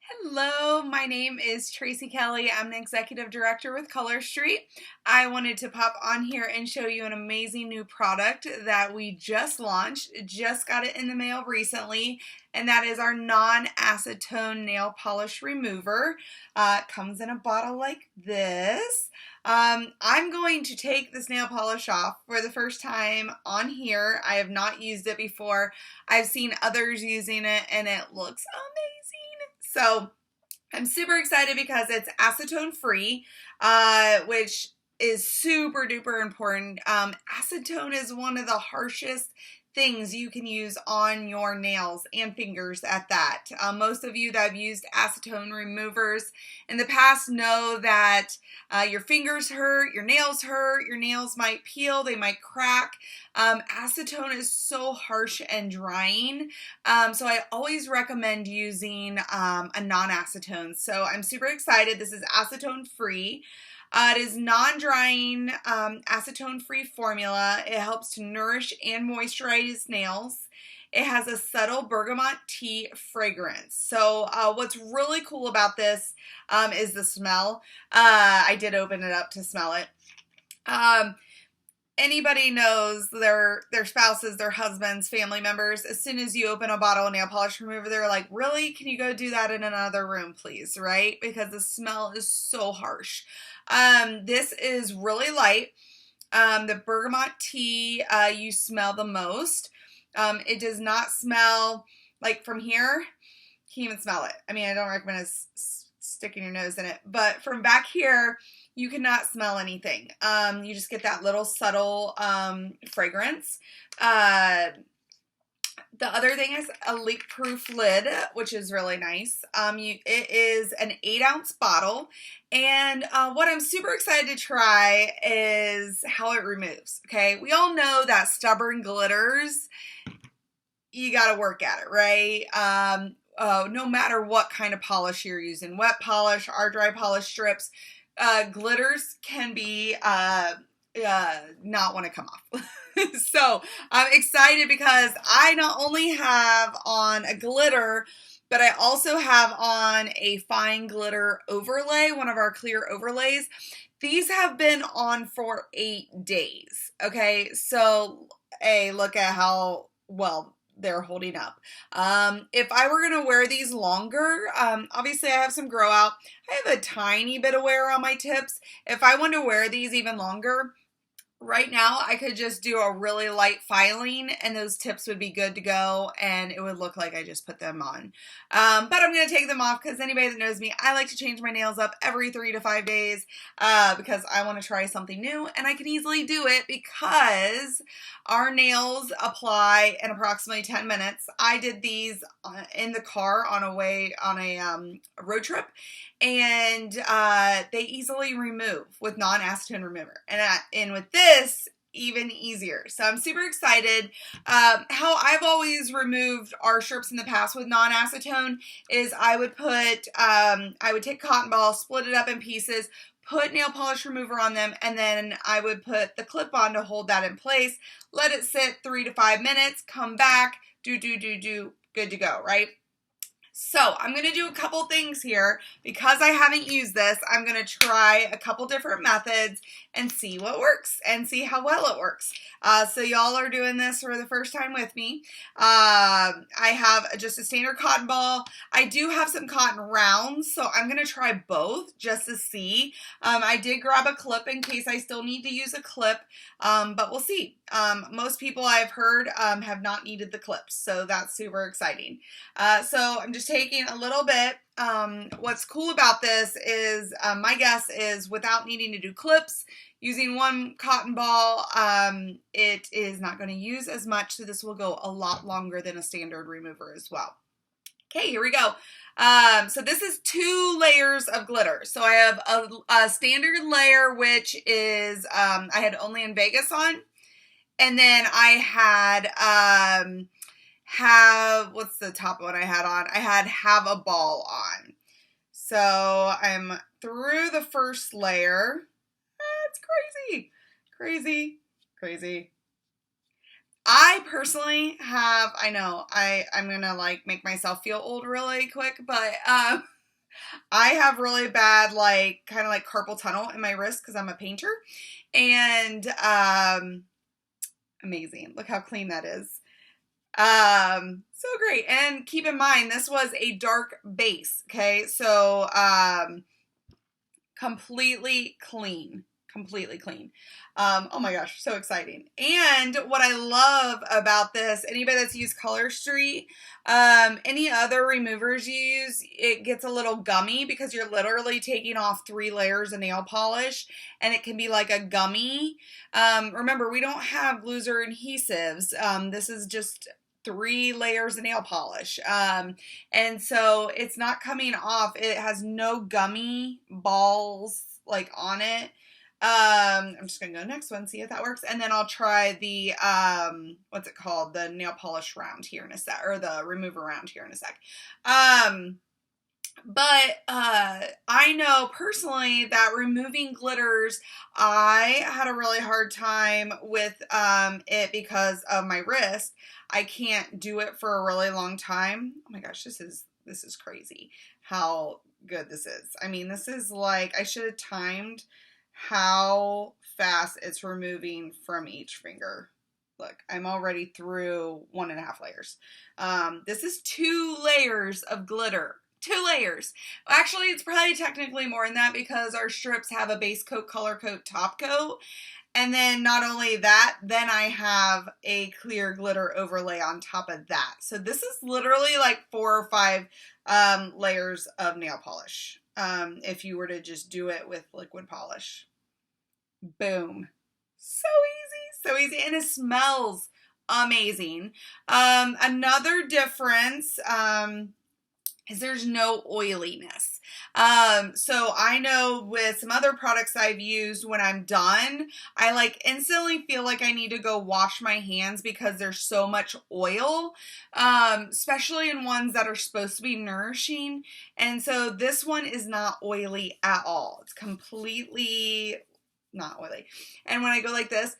Hello, my name is Tracy Kelley. I'm an executive director with Color Street. I wanted to pop on here and show you an amazing new product that we just launched. Just got it in the mail recently, and that is our non-acetone nail polish remover. It comes in a bottle like this. I'm going to take this nail polish off for the first time on here. I have not used it before. I've seen others using it and it looks amazing. So I'm super excited because it's acetone free, which is super duper important. Acetone is one of the harshest things you can use on your nails and fingers at that. Most of you that have used acetone removers in the past know that your fingers hurt, your nails might peel, they might crack. Acetone is so harsh and drying, so I always recommend using a non-acetone. So I'm super excited. This is acetone free. It is non-drying, acetone-free formula. It helps to nourish and moisturize nails. It has a subtle bergamot tea fragrance. So what's really cool about this is the smell. I did open it up to smell it. Anybody knows their spouses, their husbands, family members, as soon as you open a bottle of nail polish remover, they're like, really? Can you go do that in another room, please? Right? Because the smell is so harsh. This is really light. The bergamot tea, you smell the most. It does not smell like from here. Can't even smell it. I mean, I don't recommend sticking your nose in it, but from back here, you cannot smell anything. You just get that little subtle fragrance. The other thing is a leak-proof lid, which is really nice. It is an 8-ounce bottle, and what I'm super excited to try is how it removes. Okay, we all know that stubborn glitters, you got to work at it, right? No matter what kind of polish you're using, wet polish, or dry polish strips, glitters can be not want to come off. So I'm excited because I not only have on a glitter, but I also have on a fine glitter overlay, one of our clear overlays. These have been on for 8 days. Okay, so look at how well they're holding up. If I were going to wear these longer, obviously I have some grow out. I have a tiny bit of wear on my tips. If I wanted to wear these even longer, right now, I could just do a really light filing and those tips would be good to go and it would look like I just put them on. But I'm going to take them off because anybody that knows me, I like to change my nails up every 3 to 5 days because I want to try something new, and I can easily do it because our nails apply in approximately 10 minutes. I did these in the car on a road trip, and they easily remove with non-acetone remover, and with this, even easier. So I'm super excited. How I've always removed our strips in the past with non-acetone is I would take cotton ball, split it up in pieces, put nail polish remover on them, and then I would put the clip on to hold that in place, let it sit 3 to 5 minutes, come back, good to go, right? So I'm going to do a couple things here. Because I haven't used this, I'm going to try a couple different methods and see what works and see how well it works. So y'all are doing this for the first time with me. I have just a standard cotton ball. I do have some cotton rounds, so I'm going to try both just to see. I did grab a clip in case I still need to use a clip, but we'll see. Most people I've heard have not needed the clips, so that's super exciting. So I'm just taking a little bit. What's cool about this is my guess is without needing to do clips, using one cotton ball, it is not going to use as much, so this will go a lot longer than a standard remover as well. Okay, here we go. So this is 2 layers of glitter. So I have a standard layer, which is I had Only in Vegas on, and then I had what's the top one I had on? I had Have a Ball on. So I'm through the first layer. It's crazy. I personally have, I know, I'm gonna like make myself feel old really quick, but I have really bad, like, kind of like carpal tunnel in my wrist because I'm a painter. And amazing. Look how clean that is. So great. And keep in mind, this was a dark base. Okay. So, completely clean. Completely clean. Oh my gosh, so exciting. And what I love about this, anybody that's used Color Street, any other removers you use, it gets a little gummy because you're literally taking off 3 layers of nail polish and it can be like a gummy. Remember, we don't have glues or adhesives. This is just 3 layers of nail polish. And so it's not coming off. It has no gummy balls like on it. I'm just gonna go next one, see if that works, and then I'll try the what's it called, the nail polish round here in a sec, or the remover round here in a sec. But I know personally that removing glitters, I had a really hard time with it because of my wrist. I can't do it for a really long time. Oh my gosh, this is crazy how good this is. I mean, this is like, I should have timed how fast it's removing from each finger. Look, I'm already through 1.5 layers. This is 2 layers of glitter. 2 layers. Actually, it's probably technically more than that because our strips have a base coat, color coat, top coat. And then not only that, then I have a clear glitter overlay on top of that. So this is literally like 4 or 5 layers of nail polish. If you were to just do it with liquid polish. Boom. So easy, so easy. And it smells amazing. Another difference is there's no oiliness. So I know with some other products I've used, when I'm done, I like instantly feel like I need to go wash my hands because there's so much oil, especially in ones that are supposed to be nourishing. And so this one is not oily at all. It's completely not oily. And when I go like this,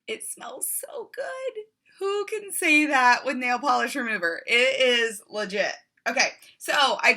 it smells so good. Who can say that with nail polish remover? It is legit. Okay, so I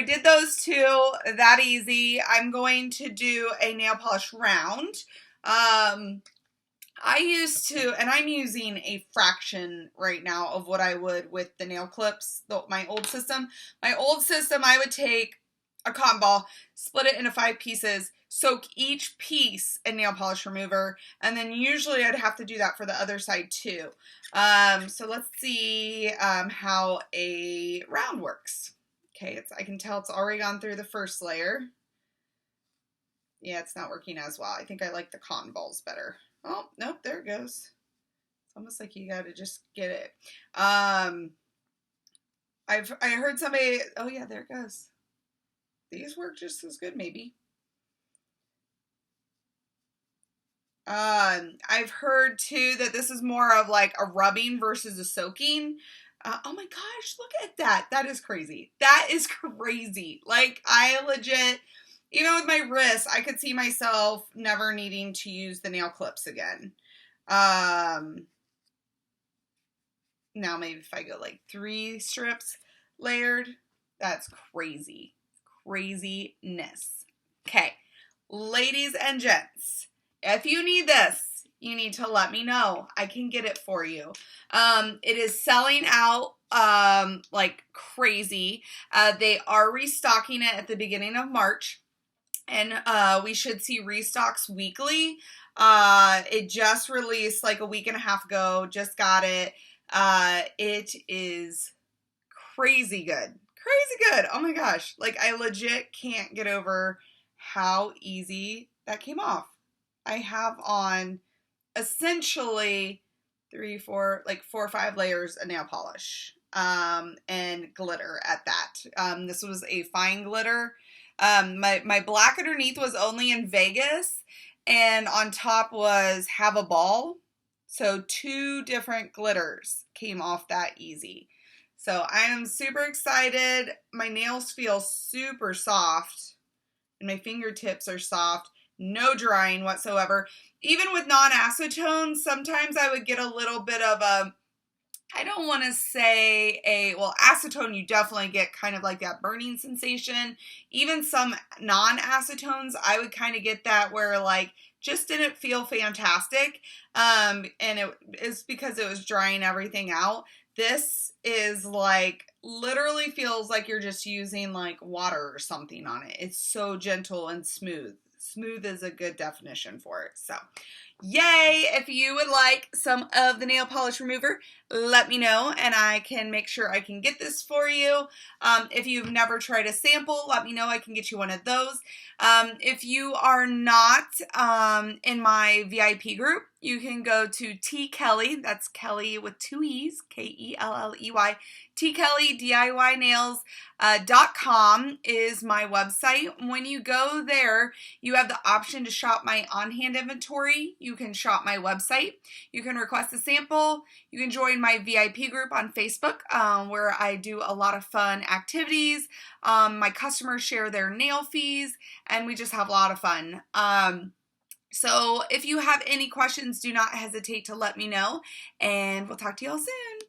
did those 2, that easy. I'm going to do a nail polish round. I used to, and I'm using a fraction right now of what I would with the nail clips, my old system. My old system, I would take a cotton ball, split it into 5 pieces, soak each piece in nail polish remover, and then usually I'd have to do that for the other side too. So let's see how a round works. Okay, I can tell it's already gone through the first layer. Yeah, it's not working as well. I think I like the cotton balls better. Oh, nope, there it goes. It's almost like you gotta just get it. I heard somebody, oh yeah, there it goes. These work just as good, maybe. I've heard too that this is more of like a rubbing versus a soaking. Oh my gosh, look at that. That is crazy. That is crazy. Like, I legit, even with my wrist, I could see myself never needing to use the nail clips again. Now maybe if I go like 3 strips layered, that's crazy. Craziness. Okay, ladies and gents, if you need this, you need to let me know. I can get it for you. It is selling out like crazy. They are restocking it at the beginning of March, and we should see restocks weekly. It just released like a week and a half ago. Just got it. It is crazy good. Crazy good. Oh my gosh. Like, I legit can't get over how easy that came off. I have on essentially 3, 4, like 4 or 5 layers of nail polish, and glitter at that. This was a fine glitter. My black underneath was only in Vegas, and on top was Have a Ball. So 2 different glitters came off that easy. So I am super excited. My nails feel super soft, and my fingertips are soft. No drying whatsoever. Even with non-acetone, sometimes I would get a little bit of a I don't want to say well, acetone, you definitely get kind of like that burning sensation. Even some non-acetones, I would kind of get that where like just didn't feel fantastic. And it is because it was drying everything out. This is like literally feels like you're just using like water or something on it. It's so gentle and smooth. Smooth is a good definition for it. So, yay! If you would like some of the nail polish remover, let me know and I can make sure I can get this for you. If you've never tried a sample, let me know. I can get you one of those. If you are not in my VIP group, you can go to TKelley, that's Kelly with 2 E's, Kelley, TKelley.com is my website. When you go there, you have the option to shop my on-hand inventory. You can shop my website. You can request a sample. You can join my VIP group on Facebook where I do a lot of fun activities. My customers share their nail fees and we just have a lot of fun. So if you have any questions, do not hesitate to let me know and we'll talk to you all soon.